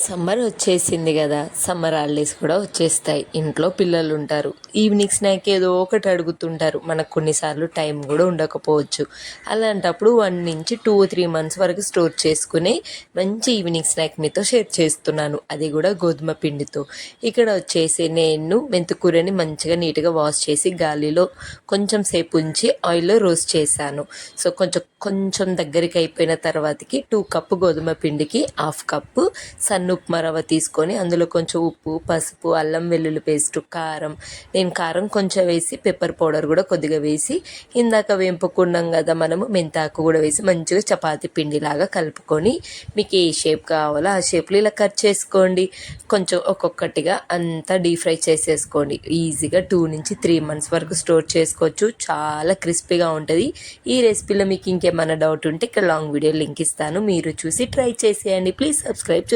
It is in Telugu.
సమ్మర్ వచ్చేసింది కదా, సమ్మర్ హాలిడేస్ కూడా వచ్చేస్తాయి. ఇంట్లో పిల్లలు ఉంటారు, ఈవినింగ్ స్నాక్ ఏదో ఒకటి అడుగుతుంటారు. మనకు కొన్నిసార్లు టైం కూడా ఉండకపోవచ్చు. అలాంటప్పుడు 1 నుంచి 2-3 మంత్స్ వరకు స్టోర్ చేసుకుని మంచి ఈవినింగ్ స్నాక్ మీతో షేర్ చేస్తున్నాను, అది కూడా గోధుమ పిండితో. ఇక్కడ వచ్చేసి నేను మెంతికూరని మంచిగా నీట్గా వాష్ చేసి గాలిలో కొంచెం సేపు ఉంచి ఆయిల్లో రోస్ట్ చేశాను. సో కొంచెం దగ్గరికి అయిపోయిన తర్వాతకి 2 కప్పు గోధుమ పిండికి 1/2 కప్పు సన్న ఉప్మా రవ్వ తీసుకొని అందులో కొంచెం ఉప్పు, పసుపు, అల్లం వెల్లుల్లి పేస్టు, కారం. నేను కారం కొంచెం వేసి పెప్పర్ పౌడర్ కూడా కొద్దిగా వేసి ఇందాక వేంపుకున్నాం కదా మనము, మెంతాకు కూడా వేసి మంచిగా చపాతీ పిండిలాగా కలుపుకొని మీకు ఏ షేప్ కావాలో ఆ షేప్లో ఇలా కట్ చేసుకోండి. కొంచెం ఒక్కొక్కటిగా అంతా డీప్ ఫ్రై చేసేసుకోండి. ఈజీగా 2 నుంచి 3 మంత్స్ వరకు స్టోర్ చేసుకోవచ్చు. చాలా క్రిస్పీగా ఉంటుంది. ఈ రెసిపీలో మీకు ఇంకేమైనా డౌట్ ఉంటే ఇక్కడ లాంగ్ వీడియో లింక్ ఇస్తాను, మీరు చూసి ట్రై చేసేయండి. Please subscribe.